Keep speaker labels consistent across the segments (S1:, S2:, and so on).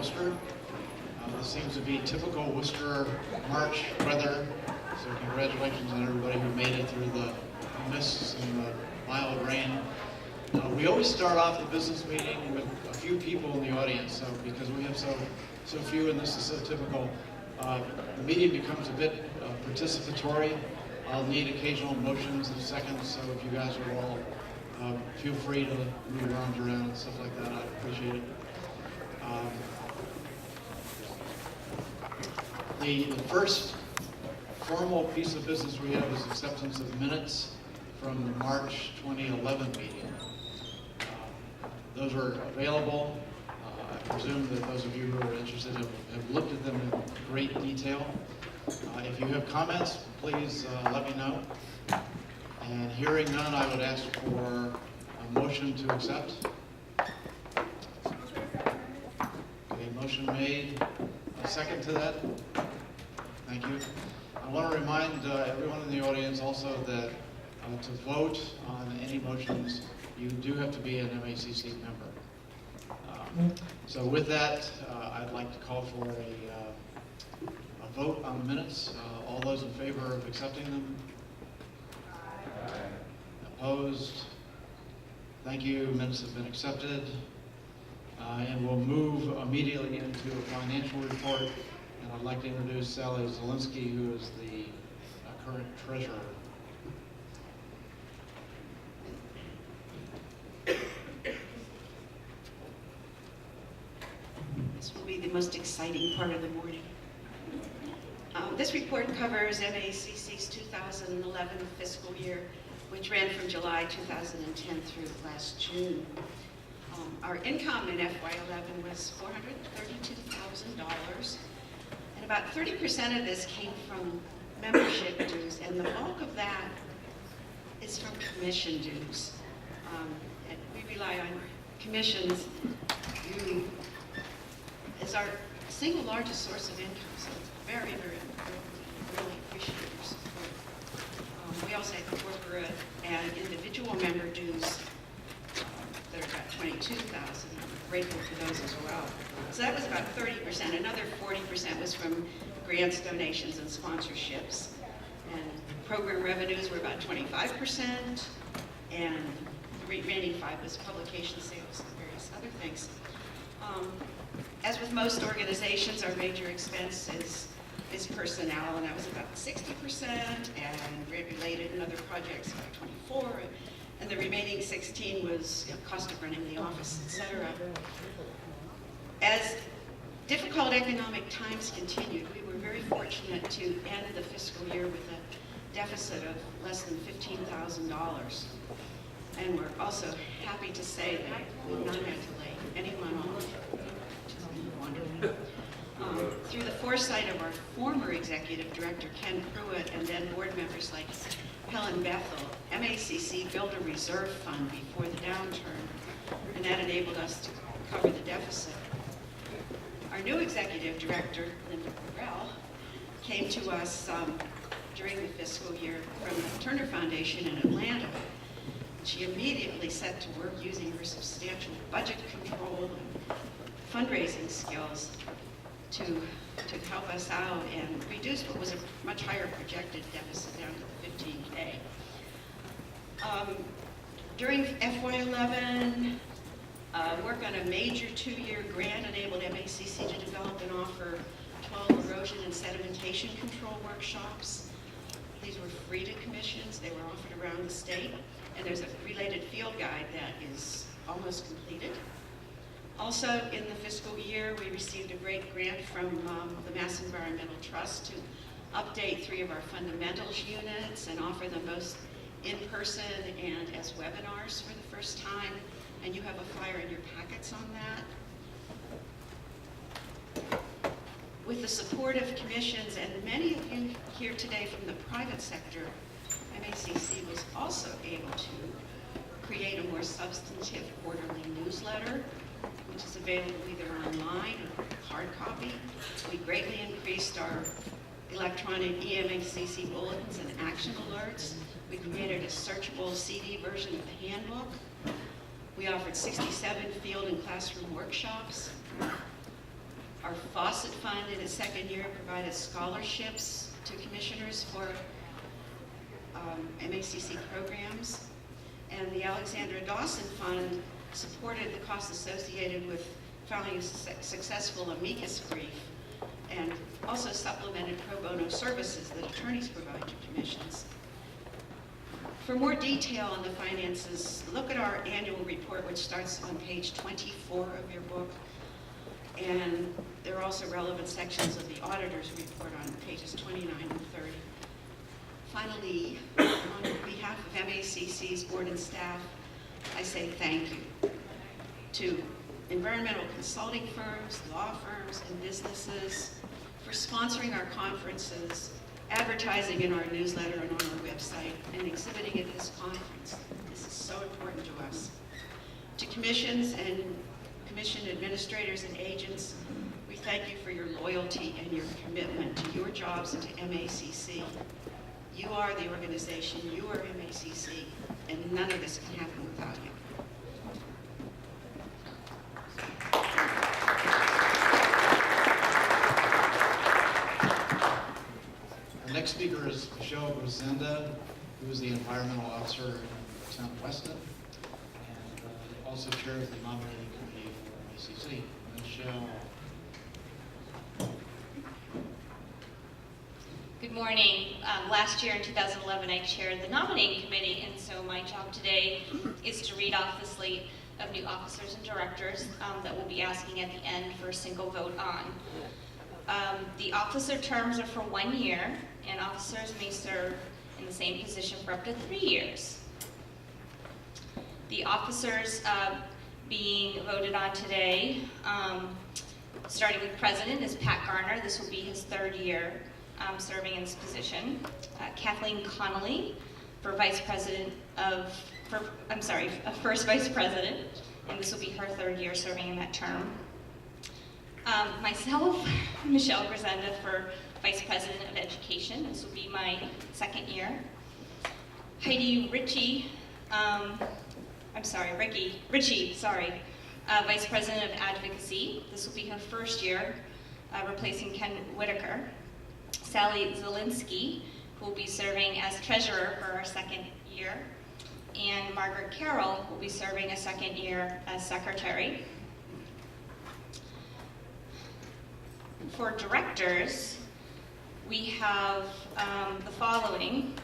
S1: Worcester. This seems to be typical Worcester March weather, so congratulations on everybody who made it through the mists and the mild rain. We always start off the business meeting with a few people in the audience, so because we have so few and this is so typical, the meeting becomes a bit participatory. I'll need occasional motions and seconds, so if you guys would all feel free to move your arms around and stuff like that, I'd appreciate it. The first formal piece of business we have is acceptance of minutes from the March 2011 meeting. Those are available. I presume that those of you who are interested have looked at them in great detail. If you have comments, please let me know. And hearing none, I would ask for a motion to accept. Okay, motion made. A second to that? Thank you. I want to remind everyone in the audience also that to vote on any motions, you do have to be an MACC member. So with that, I'd like to call for a vote on the minutes. All those in favor of accepting them? Aye. Opposed? Thank you. Minutes have been accepted. And we'll move immediately into a financial report. And I'd like to introduce Sally Zielinski, who is the current treasurer.
S2: This will be the most exciting part of the morning. This report covers MACC's 2011 fiscal year, which ran from July 2010 through last June. Our income in FY11 was $432,000, and about 30% of this came from membership dues, and the bulk of that is from commission dues. And we rely on commissions as our single largest source of income, so it's very, very important. We really appreciate your support. We also have corporate and individual member dues that are about $22,000. I'm grateful for those as well. So that was about 30%. Another 40% was from grants, donations, and sponsorships. And program revenues were about 25%, and the remaining 5% was publication sales and various other things. As with most organizations, our major expense is personnel, and that was about 60%, and grant-related and other projects about 24%, and the remaining 16% was cost of running the office, etc. As difficult economic times continued, we were very fortunate to end the fiscal year with a deficit of less than $15,000. And we're also happy to say that we've not had to lay anyone off, which has been wonderful. Through the foresight of our former executive director, Ken Pruitt, and then board members like Helen Bethel, MACC built a reserve fund before the downturn, and that enabled us to cover the deficit. Our new executive director, Linda Burrell, came to us during the fiscal year from the Turner Foundation in Atlanta. She immediately set to work using her substantial budget control and fundraising skills to help us out and reduce what was a much higher projected deficit down to $15K. During FY11, work on a major 2-year grant enabled MACC to develop and offer 12 erosion and sedimentation control workshops. These were free to commissions. They were offered around the state. And there's a related field guide that is almost completed. Also, in the fiscal year, we received a great grant from the Mass Environmental Trust to update 3 of our fundamentals units and offer them both in person and as webinars for the first time. And you have a flyer in your packets on that. With the support of commissions and many of you here today from the private sector, MACC was also able to create a more substantive quarterly newsletter, which is available either online or hard copy. We greatly increased our electronic eMACC bulletins and action alerts. We created a searchable CD version of the handbook. We offered 67 field and classroom workshops. Our Fawcett Fund in its second year provided scholarships to commissioners for MACC programs. And the Alexandra Dawson Fund supported the costs associated with filing a successful amicus brief, and also supplemented pro bono services that attorneys provide to commissions. For more detail on the finances, look at our annual report, which starts on page 24 of your book. And there are also relevant sections of the auditor's report on pages 29 and 30. Finally, on behalf of MACC's board and staff, I say thank you to environmental consulting firms, law firms, and businesses for sponsoring our conferences, advertising in our newsletter and on our website, and exhibiting at this conference. This is so important to us. To commissions and commission administrators and agents, we thank you for your loyalty and your commitment to your jobs and to MACC. You are the organization, you are MACC, and none of this can happen without you.
S1: Our next speaker is Michelle Rosenda, who is the environmental officer in Town Weston, and also chairs the nominating committee for MACC. Michelle.
S3: Good morning. Last year in 2011, I chaired the nominating committee, and so my job today is to read off the slate of new officers and directors that we'll be asking at the end for a single vote on. The officer terms are for 1 year, and officers may serve in the same position for up to 3 years. The officers being voted on today, starting with President, is Pat Garner. This will be his 3rd year serving in this position. Kathleen Connolly for First Vice President, and this will be her 3rd year serving in that term. Myself, Michelle Rosenda, for Vice President of Education. This will be my 2nd year. Heidi Ritchie, Vice President of Advocacy. This will be her 1st year, replacing Ken Whitaker. Sally Zielinski, who will be serving as Treasurer for our 2nd year. And Margaret Carroll will be serving a 2nd year as Secretary. For directors, we have the following.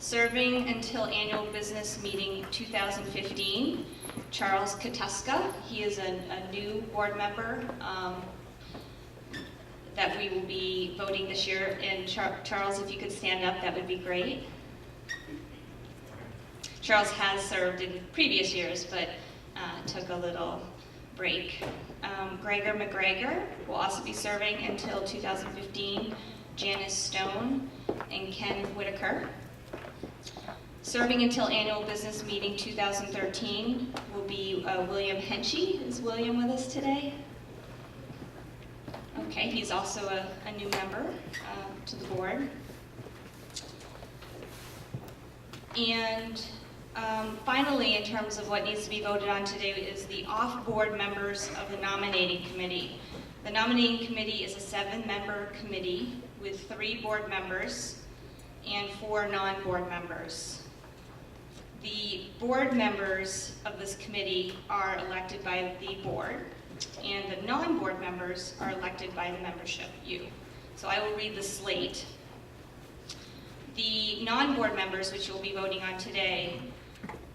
S3: Serving until annual business meeting 2015, Charles Katuska. He is a new board member that we will be voting this year. And Charles, if you could stand up, that would be great. Charles has served in previous years, but took a little break. Gregor McGregor will also be serving until 2015, Janice Stone and Ken Whitaker. Serving until annual business meeting 2013 will be William Henchy. Is William with us today? Okay, he's also a new member to the board. And finally, in terms of what needs to be voted on today, is the off-board members of the nominating committee. The nominating committee is a 7-member committee with 3 board members and 4 non-board members. The board members of this committee are elected by the board, and the non-board members are elected by the membership, you. So I will read the slate. The non-board members, which you'll be voting on today,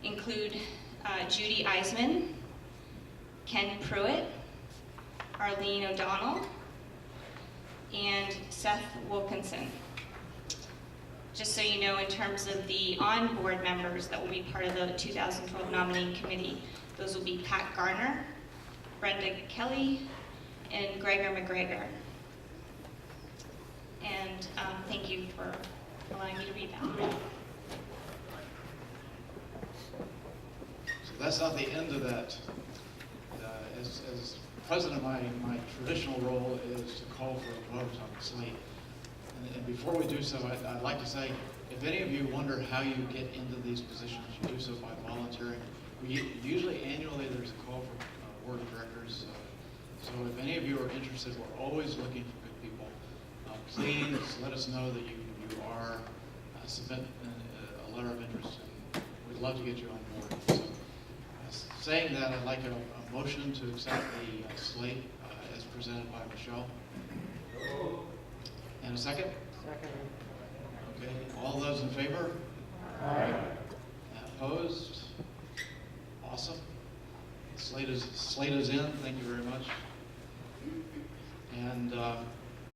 S3: include Judy Eisman, Ken Pruitt, Arlene O'Donnell, and Seth Wilkinson. Just so you know, in terms of the on-board members that will be part of the 2012 nominating committee, those will be Pat Garner, Brenda Kelly, and Gregor McGregor. And thank you for allowing me to read that.
S1: So that's not the end of that. As president, my traditional role is to call for a vote on the slate. And before we do so, I'd like to say, if any of you wonder how you get into these positions, you do so by volunteering. Usually annually there's a call for board of directors So if any of you are interested, we're always looking for good people. Please let us know that you are, submit a letter of interest, and we'd love to get you on board. So, saying that, I'd like a motion to accept the slate as presented by Michelle. And a second?
S4: Second.
S1: Okay, all those in favor?
S4: Aye.
S1: Opposed? Awesome. Slate is in, thank you very much. And